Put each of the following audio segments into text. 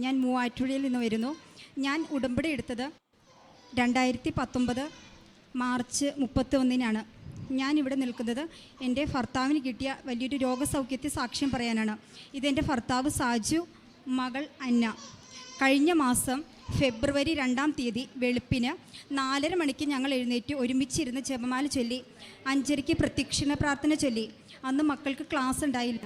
ഞാൻ മൂവാറ്റുപുഴയിൽ നിന്ന് വരുന്നു. ഞാൻ ഉടമ്പടി എടുത്തത് 2019 മാർച്ച് 31-നാണ്. ഞാനിവിടെ നിൽക്കുന്നത് എൻ്റെ ഭർത്താവിന് കിട്ടിയ വലിയൊരു രോഗസൗഖ്യത്തെ സാക്ഷ്യം പറയാനാണ്. ഇതെൻ്റെ ഭർത്താവ് സാജു, മകൾ അന്ന. കഴിഞ്ഞ മാസം ഫെബ്രുവരി 2-ാം തീയതി വെളുപ്പിന് 4:30 മണിക്ക് ഞങ്ങൾ എഴുന്നേറ്റ് ഒരുമിച്ചിരുന്ന് ജപമാല ചൊല്ലി. 5:30 പ്രത്യക്ഷണ പ്രാർത്ഥന ചൊല്ലി. അന്ന് മക്കൾക്ക് ക്ലാസ് ഉണ്ടായില്ല.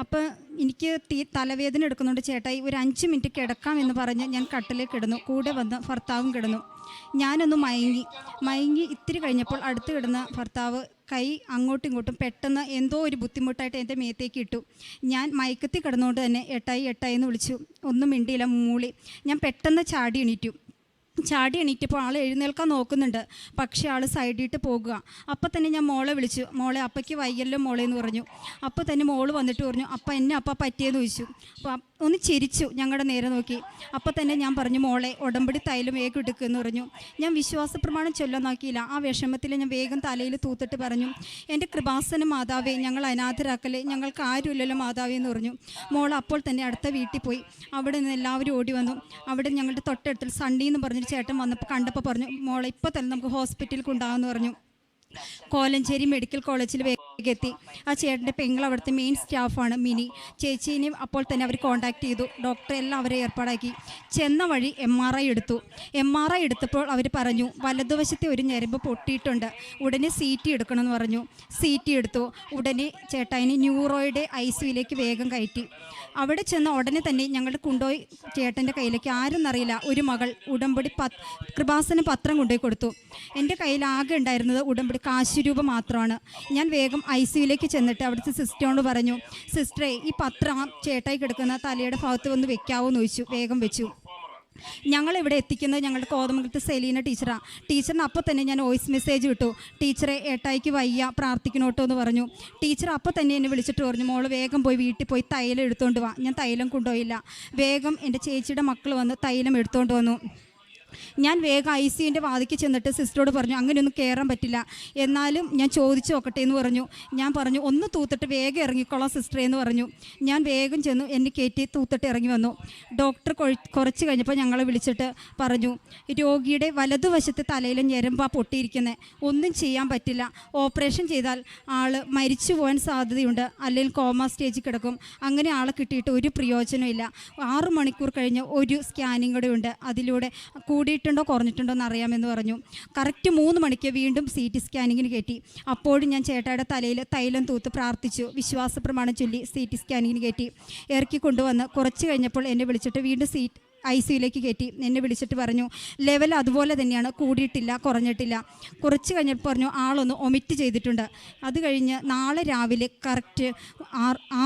അപ്പോൾ എനിക്ക് തലവേദന എടുക്കുന്നുണ്ട്. ചേട്ടായി ഒരു 5 മിനിറ്റ് കിടക്കാമെന്ന് പറഞ്ഞ് ഞാൻ കട്ടിലേക്ക് കിടന്നു. കൂടെ വന്ന് ഭർത്താവും കിടന്നു. ഞാനൊന്ന് മയങ്ങി ഇത്തിരി കഴിഞ്ഞപ്പോൾ അടുത്ത് കിടന്ന ഭർത്താവ് കൈ അങ്ങോട്ടും ഇങ്ങോട്ടും പെട്ടെന്ന് എന്തോ ഒരു ബുദ്ധിമുട്ടായിട്ട് എൻ്റെ മേത്തേക്ക് ഇട്ടു. ഞാൻ മയക്കത്തിൽ കിടന്നുകൊണ്ട് തന്നെ എട്ടായി എന്ന് വിളിച്ചു. ഒന്നും മിണ്ടിയില്ല, മൂളി. ഞാൻ പെട്ടെന്ന് ചാടി എണീറ്റപ്പോൾ ആൾ എഴുന്നേൽക്കാൻ നോക്കുന്നുണ്ട്. പക്ഷേ ആൾ സൈഡിട്ട് പോകുക. അപ്പോൾ തന്നെ ഞാൻ മോളെ വിളിച്ചു. മോളെ, അപ്പയ്ക്ക് വയ്യല്ലോ മോളെ എന്ന് പറഞ്ഞു. അപ്പോൾ തന്നെ മോള് വന്നിട്ട് പറഞ്ഞു, അപ്പ പറ്റിയെന്ന് ചോദിച്ചു. അപ്പോൾ ഒന്ന് ചിരിച്ചു, ഞങ്ങളുടെ നേരെ നോക്കി. അപ്പോൾ തന്നെ ഞാൻ പറഞ്ഞു, മോളെ ഉടമ്പടി തൈലം വേഗം എടുക്കുമെന്ന് പറഞ്ഞു. ഞാൻ വിശ്വാസ പ്രമാണം ചൊല്ലാൻ നോക്കിയില്ല. ആ വിഷമത്തിൽ ഞാൻ വേഗം തലയിൽ തൂത്തിട്ട് പറഞ്ഞു, എൻ്റെ കൃപാസന മാതാവേ, ഞങ്ങൾ അനാഥരാക്കലേ, ഞങ്ങൾക്ക് ആരുമില്ലല്ലോ മാതാവേ എന്ന് പറഞ്ഞു. മോൾ അപ്പോൾ തന്നെ അടുത്ത വീട്ടിൽ പോയി. അവിടെ നിന്ന് എല്ലാവരും ഓടി വന്നു. അവിടെ ഞങ്ങളുടെ തൊട്ടടുത്തിൽ സണ്ണി എന്ന് പറഞ്ഞൊരു ചേട്ടൻ വന്നപ്പോൾ കണ്ടപ്പോൾ പറഞ്ഞു, മോളെ ഇപ്പോൾ തന്നെ നമുക്ക് ഹോസ്പിറ്റലിൽ കൊണ്ടുപോകാമെന്ന് പറഞ്ഞു. കോലഞ്ചേരി മെഡിക്കൽ കോളേജിൽ വേഗം എത്തി. ആ ചേട്ടൻ്റെ പെങ്ങൾ അവിടുത്തെ മെയിൻ സ്റ്റാഫാണ്, മിനി ചേച്ചീനെയും. അപ്പോൾ തന്നെ അവർ കോൺടാക്ട് ചെയ്തു. ഡോക്ടറെ എല്ലാം അവരെ ഏർപ്പാടാക്കി. ചെന്ന വഴി MRI എടുത്തപ്പോൾ അവർ പറഞ്ഞു, വലതുവശത്തെ ഒരു ഞരമ്പ് പൊട്ടിയിട്ടുണ്ട്, ഉടനെ CT എടുക്കണമെന്ന് പറഞ്ഞു. CT എടുത്തു. ഉടനെ ചേട്ടായിനെ ന്യൂറോയുടെ ICUയിലേക്ക് വേഗം കയറ്റി. അവിടെ ചെന്ന ഉടനെ തന്നെ ഞങ്ങളുടെ കൊണ്ടുപോയി ചേട്ടൻ്റെ കയ്യിലേക്ക്, ആരെന്നറിയില്ല, ഒരു മകൾ ഉടമ്പടി കൃപാസന പത്രം കൊണ്ടുപോയി കൊടുത്തു. എൻ്റെ കയ്യിൽ ആകെ ഉണ്ടായിരുന്നത് ഉടമ്പടി കാശുരൂപ മാത്രമാണ്. ഞാൻ വേഗം ICUയിലേക്ക് ചെന്നിട്ട് അവിടുത്തെ സിസ്റ്ററോട് പറഞ്ഞു, സിസ്റ്ററെ, ഈ പത്രം ചേട്ടായി കിടക്കുന്ന തലയുടെ ഭാഗത്ത് വന്ന് വെക്കാവോ എന്ന് ചോദിച്ചു. വേഗം വെച്ചു. ഞങ്ങളിവിടെ എത്തിക്കുന്നത് ഞങ്ങളുടെ കോതമംഗലത്തെ സെലീന ടീച്ചറിന് അപ്പോൾ തന്നെ ഞാൻ വോയിസ് മെസ്സേജ് വിട്ടു. ടീച്ചറെ, ഏട്ടായിക്ക് വയ്യ, പ്രാർത്ഥിക്കണോട്ടോ എന്ന് പറഞ്ഞു. ടീച്ചർ അപ്പോൾ തന്നെ എന്നെ വിളിച്ചിട്ട് പറഞ്ഞു, മോള് വേഗം പോയി വീട്ടിൽ പോയി തൈലം എടുത്തുകൊണ്ട് വാ. ഞാൻ തൈലം കൊണ്ടുപോയില്ല. വേഗം എൻ്റെ ചേച്ചിയുടെ മക്കൾ വന്ന് തൈലം എടുത്തുകൊണ്ട് വന്നു. ഞാൻ വേഗം ICUവിൻ്റെ വാതിക്ക് ചെന്നിട്ട് സിസ്റ്ററോട് പറഞ്ഞു, അങ്ങനെയൊന്നും കയറാൻ പറ്റില്ല, എന്നാലും ഞാൻ ചോദിച്ചു നോക്കട്ടെ എന്ന് പറഞ്ഞു. ഞാൻ പറഞ്ഞു, ഒന്ന് തൂത്തിട്ട് വേഗം ഇറങ്ങിക്കോളാം സിസ്റ്ററെ എന്ന് പറഞ്ഞു. ഞാൻ വേഗം ചെന്നു, എന്നെ കയറ്റി തൂത്തിട്ട് ഇറങ്ങി വന്നു. ഡോക്ടർ കുറച്ച് കഴിഞ്ഞപ്പോൾ ഞങ്ങളെ വിളിച്ചിട്ട് പറഞ്ഞു, രോഗിയുടെ വലതുവശത്തെ തലയിലെ ഞരമ്പാ പൊട്ടിയിരിക്കുന്നത്, ഒന്നും ചെയ്യാൻ പറ്റില്ല, ഓപ്പറേഷൻ ചെയ്താൽ ആൾ മരിച്ചു പോകാൻ സാധ്യതയുണ്ട്, അല്ലെങ്കിൽ കോമ സ്റ്റേജിൽ കിടക്കും, അങ്ങനെ ആളെ കിട്ടിയിട്ട് ഒരു പ്രയോജനമില്ല. 6 മണിക്കൂർ കഴിഞ്ഞ് ഒരു സ്കാനിങ് കൂടെ ഉണ്ട്, അതിലൂടെ കൂടിയിട്ടുണ്ടോ കുറഞ്ഞിട്ടുണ്ടോ എന്ന് അറിയാമെന്ന് പറഞ്ഞു. കറക്റ്റ് 3 മണിക്ക് വീണ്ടും CT സ്കാനിങ്ങിന് കയറ്റി. അപ്പോഴും ഞാൻ ചേട്ടായുടെ തലയിൽ തൈലം തൂത്ത് പ്രാർത്ഥിച്ചു. വിശ്വാസ പ്രമാണം ചൊല്ലി CT സ്കാനിങ്ങിന് കയറ്റി. ഇറക്കി കൊണ്ടുവന്ന് കുറച്ച് കഴിഞ്ഞപ്പോൾ എന്നെ വിളിച്ചിട്ട് വീണ്ടും ICUയിലേക്ക് കയറ്റി. എന്നെ വിളിച്ചിട്ട് പറഞ്ഞു, ലെവൽ അതുപോലെ തന്നെയാണ്, കൂടിയിട്ടില്ല കുറഞ്ഞിട്ടില്ല. കുറച്ച് കഴിഞ്ഞപ്പോൾ പറഞ്ഞു, ആളൊന്ന് ഒമിറ്റ് ചെയ്തിട്ടുണ്ട്. അത് കഴിഞ്ഞ് നാളെ രാവിലെ കറക്റ്റ്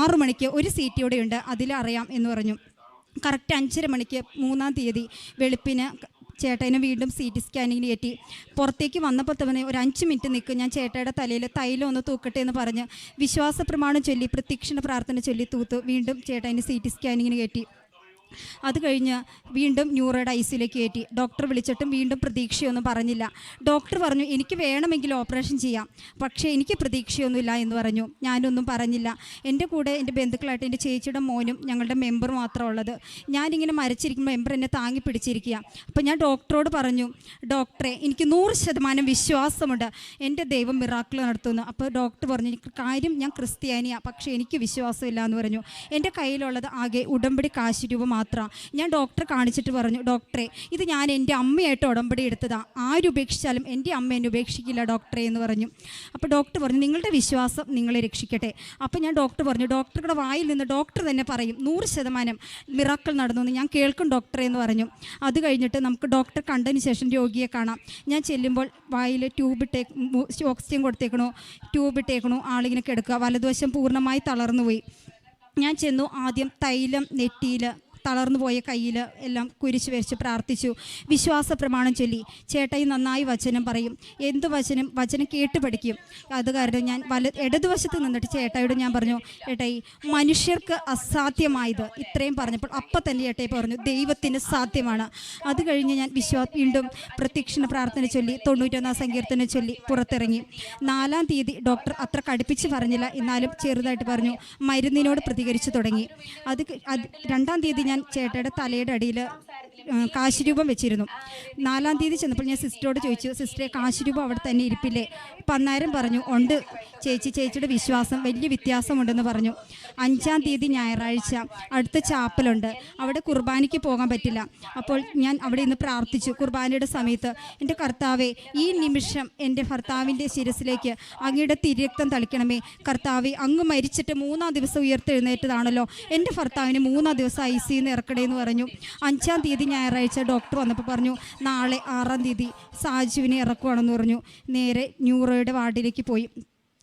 6 മണിക്ക് ഒരു CT കൂടെ ഉണ്ട്, അതിലറിയാം എന്ന് പറഞ്ഞു. കറക്റ്റ് 5:30 മണിക്ക് 3-ാം തീയതി വെളുപ്പിന് ചേട്ടനെ വീണ്ടും CT സ്കാനിങ്ങിന് കയറ്റി. പുറത്തേക്ക് വന്നപ്പോൾ തന്നെ ഒരു 5 മിനിറ്റ് നിൽക്കും, ഞാൻ ചേട്ടയുടെ തലയിൽ തൈലം ഒന്ന് തൂക്കട്ടെ എന്ന് പറഞ്ഞ് വിശ്വാസ പ്രമാണം ചൊല്ലി പ്രത്യക്ഷണ പ്രാർത്ഥന ചൊല്ലി തൂത്തു. വീണ്ടും ചേട്ടനെ CT സ്കാനിങ്ങിന് കയറ്റി. അത് കഴിഞ്ഞ് വീണ്ടും ന്യൂറോയുടെ ICUയിലേക്ക് കയറ്റി. ഡോക്ടർ വിളിച്ചിട്ടും വീണ്ടും പ്രതീക്ഷയൊന്നും പറഞ്ഞില്ല. ഡോക്ടർ പറഞ്ഞു, എനിക്ക് വേണമെങ്കിൽ ഓപ്പറേഷൻ ചെയ്യാം, പക്ഷേ എനിക്ക് പ്രതീക്ഷയൊന്നുമില്ല എന്ന് പറഞ്ഞു. ഞാനൊന്നും പറഞ്ഞില്ല. എൻ്റെ കൂടെ എൻ്റെ ബന്ധുക്കളായിട്ട് എൻ്റെ ചേച്ചിയുടെ മോനും ഞങ്ങളുടെ മെമ്പർ മാത്രമേ ഉള്ളത്. ഞാനിങ്ങനെ മരിച്ചിരിക്കുമ്പോൾ മെമ്പർ എന്നെ താങ്ങി പിടിച്ചിരിക്കുക. അപ്പോൾ ഞാൻ ഡോക്ടറോട് പറഞ്ഞു, ഡോക്ടറെ, എനിക്ക് 100% വിശ്വാസമുണ്ട്, എൻ്റെ ദൈവം മിറാക്കിൾ നടത്തുന്നു. അപ്പോൾ ഡോക്ടർ പറഞ്ഞു, കാര്യം ഞാൻ ക്രിസ്ത്യാനിയാണ്, പക്ഷേ എനിക്ക് വിശ്വാസമില്ല എന്ന് പറഞ്ഞു. എൻ്റെ കയ്യിലുള്ളത് ആകെ ഉടമ്പടി കാശുരൂപം മാത്രം. ഞാൻ ഡോക്ടറെ കാണിച്ചിട്ട് പറഞ്ഞു, ഡോക്ടറെ, ഇത് ഞാൻ എൻ്റെ അമ്മയായിട്ട് ഉടമ്പടി എടുത്തതാണ്, ആരുപേക്ഷിച്ചാലും എൻ്റെ അമ്മ എന്നെ ഉപേക്ഷിക്കില്ല ഡോക്ടറെ എന്ന് പറഞ്ഞു. അപ്പോൾ ഡോക്ടർ പറഞ്ഞു, നിങ്ങളുടെ വിശ്വാസം നിങ്ങളെ രക്ഷിക്കട്ടെ. അപ്പോൾ ഞാൻ ഡോക്ടർ പറഞ്ഞു, ഡോക്ടറുടെ വായിൽ നിന്ന് ഡോക്ടർ തന്നെ പറയും 100% മിറാക്കിൾ നടന്നു എന്ന് ഞാൻ കേൾക്കും ഡോക്ടറെ എന്ന് പറഞ്ഞു. അത് കഴിഞ്ഞിട്ട് നമുക്ക് ഡോക്ടർ കണ്ടതിന് ശേഷം രോഗിയെ കാണാം. ഞാൻ ചെല്ലുമ്പോൾ വായിൽ ഓക്സിജൻ കൊടുത്തേക്കണോ, ട്യൂബ് ഇട്ടേക്കണോ, ആളിങ്ങനെ കിടക്കുക, വലതുവശം പൂർണ്ണമായി തളർന്നു പോയി. ഞാൻ ചെന്നു, ആദ്യം തൈലം നെറ്റിയിൽ തളർന്നു പോയ കയ്യിൽ എല്ലാം കുരിശ് വരച്ച് പ്രാർത്ഥിച്ചു. വിശ്വാസ പ്രമാണം ചൊല്ലി. ചേട്ടായി നന്നായി വചനം പറയും. എന്ത് വചനം കേട്ട് പഠിക്കും. അത് കാരണം ഞാൻ ഇടതുവശത്ത് നിന്നിട്ട് ചേട്ടായിയോട് ഞാൻ പറഞ്ഞു, ചേട്ടായി മനുഷ്യർക്ക് അസാധ്യമായത് ഇത്രയും പറഞ്ഞപ്പോൾ അപ്പം തന്നെ ചേട്ടായി പറഞ്ഞു ദൈവത്തിന് സാധ്യമാണ്. അത് കഴിഞ്ഞ് ഞാൻ വീണ്ടും പ്രത്യക്ഷണ പ്രാർത്ഥന ചൊല്ലി 91 സങ്കീർത്തനം ചൊല്ലി പുറത്തിറങ്ങി. 4-ാം തീയതി ഡോക്ടർ അത്ര കടുപ്പിച്ച് പറഞ്ഞില്ല, എന്നാലും ചെറുതായിട്ട് പറഞ്ഞു. മരുന്നിനോട് പ്രതികരിച്ചു തുടങ്ങി. 2-ാം തീയതി ഞാൻ ചേട്ടയുടെ തലയുടെ അടിയിൽ കാശിരൂപം വെച്ചിരുന്നു. 4-ാം തീയതി ചെന്നപ്പോൾ ഞാൻ സിസ്റ്ററോട് ചോദിച്ചു, സിസ്റ്ററെ കാശിരൂപം അവിടെ തന്നെ ഇരിപ്പില്ലേ? അപ്പം അന്നേരം പറഞ്ഞു, ഉണ്ട് ചേച്ചിയുടെ വിശ്വാസം വലിയ വ്യത്യാസമുണ്ടെന്ന് പറഞ്ഞു. 5-ാം തീയതി ഞായറാഴ്ച അടുത്ത ചാപ്പലുണ്ട്, അവിടെ കുർബാനയ്ക്ക് പോകാൻ പറ്റില്ല. അപ്പോൾ ഞാൻ അവിടെ നിന്ന് പ്രാർത്ഥിച്ചു. കുർബാനയുടെ സമയത്ത്, എൻ്റെ കർത്താവേ, ഈ നിമിഷം എൻ്റെ ഭർത്താവിൻ്റെ ശിരസിലേക്ക് അങ്ങയുടെ തിരക്തം തളിക്കണമേ. കർത്താവേ, അങ്ങ് മരിച്ചിട്ട് 3-ാം ദിവസം ഉയർത്തെഴുന്നേറ്റതാണല്ലോ, എൻ്റെ ഭർത്താവിന് 3-ാം ദിവസം ICU നിന്ന് ഇറക്കണേന്ന് പറഞ്ഞു. 5-ാം തീയതി ഞായറാഴ്ച ഡോക്ടർ വന്നപ്പോൾ പറഞ്ഞു, നാളെ 6-ാം തീയതി സാജുവിനെ ഇറക്കുവാണെന്ന് പറഞ്ഞു. നേരെ ന്യൂറോയുടെ വാർഡിലേക്ക് പോയി.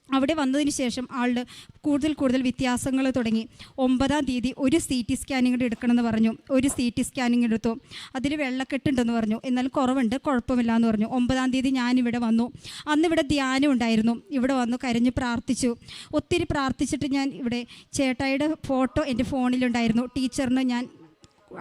അവിടെ വന്നതിന് ശേഷം ആളുടെ കൂടുതൽ വ്യത്യാസങ്ങൾ തുടങ്ങി. 9-ാം തീയതി ഒരു CT സ്കാനിങ് കൂടി എടുക്കണമെന്ന് പറഞ്ഞു. ഒരു CT സ്കാനിങ് എടുത്തു. അതിൽ വെള്ളക്കെട്ടുണ്ടെന്ന് പറഞ്ഞു. എന്നാലും കുറവുണ്ട്, കുഴപ്പമില്ല എന്ന് പറഞ്ഞു. 9-ാം തീയതി ഞാനിവിടെ വന്നു. അന്നിവിടെ ധ്യാനം ഉണ്ടായിരുന്നു. ഇവിടെ വന്നു കരഞ്ഞ് പ്രാർത്ഥിച്ചു. ഒത്തിരി പ്രാർത്ഥിച്ചിട്ട് ഞാൻ ഇവിടെ ചേട്ടായിയുടെ ഫോട്ടോ എൻ്റെ ഫോണിലുണ്ടായിരുന്നു. ടീച്ചറിന് ഞാൻ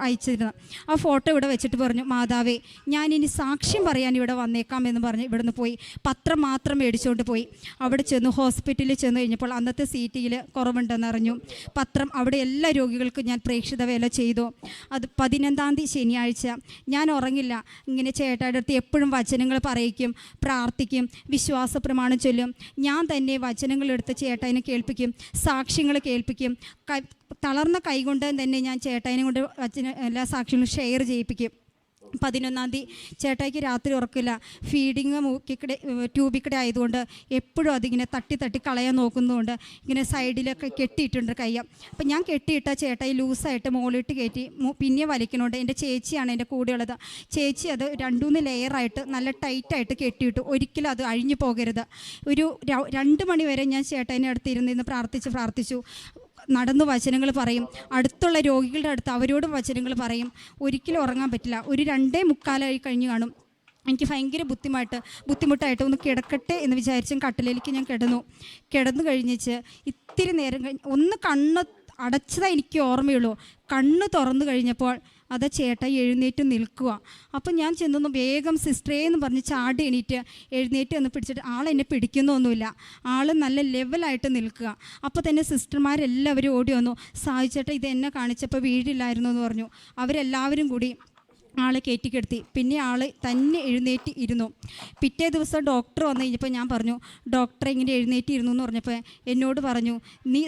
അയച്ചിരുന്നത്. ആ ഫോട്ടോ ഇവിടെ വെച്ചിട്ട് പറഞ്ഞു, മാതാവേ, ഞാനിനി സാക്ഷ്യം പറയാൻ ഇവിടെ വന്നേക്കാം എന്ന് പറഞ്ഞ് ഇവിടെ നിന്ന് പോയി. പത്രം മാത്രം മേടിച്ചുകൊണ്ട് പോയി. അവിടെ ചെന്ന് ഹോസ്പിറ്റലിൽ ചെന്ന് കഴിഞ്ഞപ്പോൾ അന്നത്തെ CTയിൽ കുറവുണ്ടെന്ന് അറിഞ്ഞു. പത്രം അവിടെ എല്ലാ രോഗികൾക്കും ഞാൻ പ്രേക്ഷിത വേല ചെയ്തു. അത് 15-ാം തീയതി ശനിയാഴ്ച ഞാൻ ഉറങ്ങില്ല. ഇങ്ങനെ ചേട്ടായുടെ അടുത്ത് എപ്പോഴും വചനങ്ങൾ പറയിക്കും, പ്രാർത്ഥിക്കും, വിശ്വാസ പ്രമാണം ചൊല്ലും. ഞാൻ തന്നെ വചനങ്ങളെടുത്ത് ചേട്ടായിനെ കേൾപ്പിക്കും, സാക്ഷ്യങ്ങൾ കേൾപ്പിക്കും. തളർന്ന കൈകൊണ്ട് തന്നെ ഞാൻ ചേട്ടായിനെ കൊണ്ട് എല്ലാ സാക്ഷ്യങ്ങളും ഷെയർ ചെയ്യിപ്പിക്കും. 11-ാം തീയതി ചേട്ടായിക്ക് രാത്രി ഉറക്കില്ല. ഫീഡിങ് ട്യൂബിക്കടെ ആയതുകൊണ്ട് എപ്പോഴും അതിങ്ങനെ തട്ടി കളയാൻ നോക്കുന്നതുകൊണ്ട് ഇങ്ങനെ സൈഡിലൊക്കെ കെട്ടിയിട്ടുണ്ട് കയ്യ. അപ്പം ഞാൻ കെട്ടിയിട്ട ചേട്ടായി ലൂസായിട്ട് മുകളിലിട്ട് കയറ്റി പിന്നെ വലിക്കണോണ്ട് എൻ്റെ ചേച്ചിയാണ് എൻ്റെ കൂടെയുള്ളത്. ചേച്ചി അത് 2-3 ലെയറായിട്ട് നല്ല ടൈറ്റായിട്ട് കെട്ടിയിട്ടു. ഒരിക്കലും അത് അഴിഞ്ഞു പോകരുത്. ഒരു 2 മണി വരെ ഞാൻ ചേട്ടായിനെ അടുത്തിരുന്ന് പ്രാർത്ഥിച്ചു. നടന്നു വചനങ്ങൾ പറയും. അടുത്തുള്ള രോഗികളുടെ അടുത്ത് അവരോടും വചനങ്ങൾ പറയും. ഒരിക്കലും ഉറങ്ങാൻ പറ്റില്ല. ഒരു 2:45 കഴിഞ്ഞ് കാണും. എനിക്ക് ഭയങ്കര ബുദ്ധിമുട്ടായിട്ട് ഒന്ന് കിടക്കട്ടെ എന്ന് വിചാരിച്ചും കട്ടിലേക്ക് ഞാൻ കിടന്നു കഴിഞ്ഞിച്ച് ഇത്തിരി നേരം ഒന്ന് കണ്ണ് അടച്ചതായി എനിക്ക് ഓർമ്മയുള്ളൂ. കണ്ണ് തുറന്നു കഴിഞ്ഞപ്പോൾ അത് ചേട്ടായി എഴുന്നേറ്റ് നിൽക്കുക. അപ്പം ഞാൻ ചെന്നൊന്ന് വേഗം സിസ്റ്ററേ എന്ന് പറഞ്ഞ് ചാടി എഴുന്നേറ്റ് ഒന്ന് പിടിച്ചിട്ട് ആളെന്നെ പിടിക്കുന്നൊന്നുമില്ല. ആൾ നല്ല ലെവലായിട്ട് നിൽക്കുക. അപ്പോൾ തന്നെ സിസ്റ്റർമാരെല്ലാവരും ഓടി വന്നു. സാധിച്ചേട്ടാ ഇത് എന്നെ കാണിച്ചപ്പോൾ വീഴില്ലായിരുന്നു എന്ന് പറഞ്ഞു. അവരെല്ലാവരും കൂടി ആളെ കയറ്റിക്കെടുത്തി. പിന്നെ ആൾ തന്നെ എഴുന്നേറ്റ് ഇരുന്നു. പിറ്റേ ദിവസം ഡോക്ടർ വന്നു കഴിഞ്ഞപ്പോൾ ഞാൻ പറഞ്ഞു, ഡോക്ടറെ ഇങ്ങനെ എഴുന്നേറ്റ് ഇരുന്നു എന്ന് പറഞ്ഞപ്പോൾ എന്നോട് പറഞ്ഞു, നീ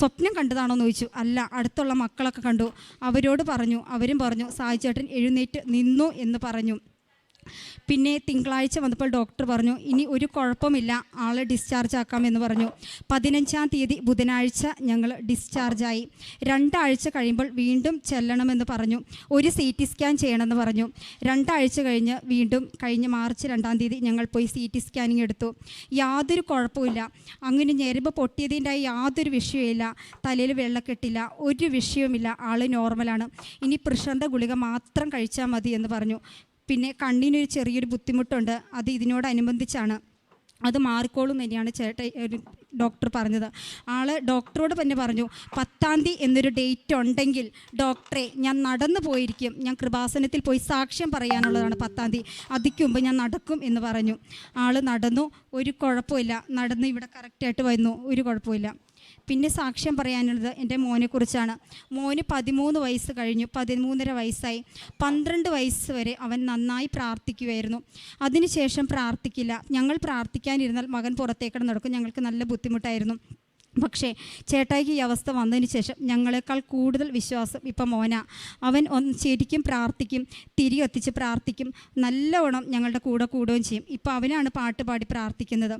സ്വപ്നം കണ്ടതാണോ എന്ന് ചോദിച്ചു. അല്ല, അടുത്തുള്ള മക്കളൊക്കെ കണ്ടു. അവരോട് പറഞ്ഞു. അവരും പറഞ്ഞു സായിച്ചേട്ടൻ എഴുന്നേറ്റ് നിന്നു എന്ന് പറഞ്ഞു. പിന്നെ തിങ്കളാഴ്ച വന്നപ്പോൾ ഡോക്ടർ പറഞ്ഞു, ഇനി ഒരു കുഴപ്പമില്ല, ആളെ ഡിസ്ചാർജ് ആക്കാമെന്ന് പറഞ്ഞു. 15-ാം തീയതി ബുധനാഴ്ച ഞങ്ങൾ ഡിസ്ചാർജായി. 2 ആഴ്ച കഴിയുമ്പോൾ വീണ്ടും ചെല്ലണമെന്ന് പറഞ്ഞു. ഒരു CT സ്കാൻ ചെയ്യണമെന്ന് പറഞ്ഞു. 2 ആഴ്ച കഴിഞ്ഞ് വീണ്ടും കഴിഞ്ഞ മാർച്ച് 2-ാം തീയതി ഞങ്ങൾ പോയി CT സ്കാനിങ് എടുത്തു. യാതൊരു കുഴപ്പമില്ല. അങ്ങനെ ഞരമ്പ് പൊട്ടിയതിൻ്റെ യാതൊരു വിഷയമില്ല. തലയിൽ വെള്ളക്കെട്ടില്ല, ഒരു വിഷയവുമില്ല. ആൾ നോർമലാണ്. ഇനി പ്രഷറിൻ്റെ ഗുളിക മാത്രം കഴിച്ചാൽ മതി എന്ന് പറഞ്ഞു. പിന്നെ കണ്ണിനൊരു ചെറിയൊരു ബുദ്ധിമുട്ടുണ്ട്, അത് ഇതിനോടനുബന്ധിച്ചാണ്. അത് മാറിക്കോളും തന്നെയാണ് ഡോക്ടർ പറഞ്ഞത്. ഡോക്ടറോട് തന്നെ പറഞ്ഞു, 10-ാം തീയതി എന്നൊരു ഡേറ്റ് ഉണ്ടെങ്കിൽ ഡോക്ടറെ ഞാൻ നടന്നു പോയിരിക്കും, ഞാൻ കൃപാസനത്തിൽ പോയി സാക്ഷ്യം പറയാനുള്ളതാണ് 10-ാം തീയതി, അതിക്ക് മുമ്പ് ഞാൻ നടക്കും എന്ന് പറഞ്ഞു. നടന്നു, ഒരു കുഴപ്പമില്ല. നടന്ന് ഇവിടെ കറക്റ്റായിട്ട് വന്നു, ഒരു കുഴപ്പമില്ല. പിന്നെ സാക്ഷ്യം പറയാനുള്ളത് എൻ്റെ മോനെക്കുറിച്ചാണ്. മോന് 13 വയസ്സ് കഴിഞ്ഞു, 13.5 വയസ്സായി. 12 വയസ്സ് വരെ അവൻ നന്നായി പ്രാർത്ഥിക്കുമായിരുന്നു. അതിനുശേഷം പ്രാർത്ഥിക്കില്ല. ഞങ്ങൾ പ്രാർത്ഥിക്കാനിരുന്നാൽ മകൻ പുറത്തേക്കിടെ നടക്കും. ഞങ്ങൾക്ക് നല്ല ബുദ്ധിമുട്ടായിരുന്നു. പക്ഷേ ചേട്ടായിക്ക് ഈ അവസ്ഥ വന്നതിന് ശേഷം ഞങ്ങളെക്കാൾ കൂടുതൽ വിശ്വാസം ഇപ്പം മോനാ. അവൻ ശരിക്കും പ്രാർത്ഥിക്കും, തിരി കത്തിച്ച് പ്രാർത്ഥിക്കും, നല്ലവണ്ണം ഞങ്ങളുടെ കൂടെ കൂടുകയും ചെയ്യും. ഇപ്പോൾ അവനാണ് പാട്ട് പാടി പ്രാർത്ഥിക്കുന്നത്.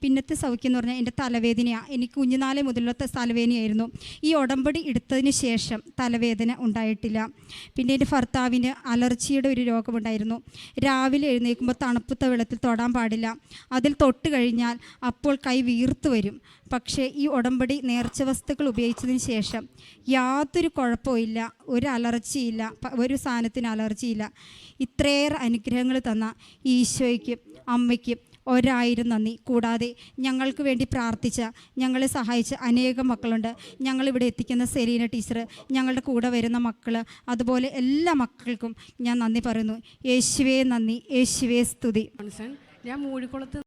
പിന്നത്തെ സൗഖ്യം എന്ന് പറഞ്ഞാൽ എൻ്റെ തലവേദനയാണ്. എനിക്ക് കുഞ്ഞുനാളെ മുതലത്തെ തലവേദനയായിരുന്നു. ഈ ഉടമ്പടി എടുത്തതിന് ശേഷം തലവേദന ഉണ്ടായിട്ടില്ല. പിന്നെ എൻ്റെ ഭർത്താവിന് അലർജിയുടെ ഒരു രോഗമുണ്ടായിരുന്നു. രാവിലെ എഴുന്നേൽക്കുമ്പോൾ തണുപ്പത്ത വെള്ളത്തിൽ തൊടാൻ പാടില്ല. അതിൽ തൊട്ട് കഴിഞ്ഞാൽ അപ്പോൾ കൈ വീർത്ത് വരും. പക്ഷേ ഈ ഉടമ്പടി നേർച്ച വസ്തുക്കൾ ഉപയോഗിച്ചതിന് ശേഷം യാതൊരു കുഴപ്പമില്ല, ഒരു അലർജിയില്ല, ഒരു സാധനത്തിന് അലർജിയില്ല. ഇത്രയേറെ അനുഗ്രഹങ്ങൾ തന്ന ഈശോയ്ക്കും അമ്മയ്ക്കും 1000 നന്ദി. കൂടാതെ ഞങ്ങൾക്ക് വേണ്ടി പ്രാർത്ഥിച്ച, ഞങ്ങളെ സഹായിച്ച അനേകം മക്കളുണ്ട്. ഞങ്ങളിവിടെ എത്തിക്കുന്ന സെലീന ടീച്ചർ, ഞങ്ങളുടെ കൂടെ വരുന്ന മക്കൾ, അതുപോലെ എല്ലാ മക്കൾക്കും ഞാൻ നന്ദി പറയുന്നു. യേശുവേ നന്ദി, യേശുവേ സ്തുതി. ഞാൻ മൂഴിക്കുളത്ത്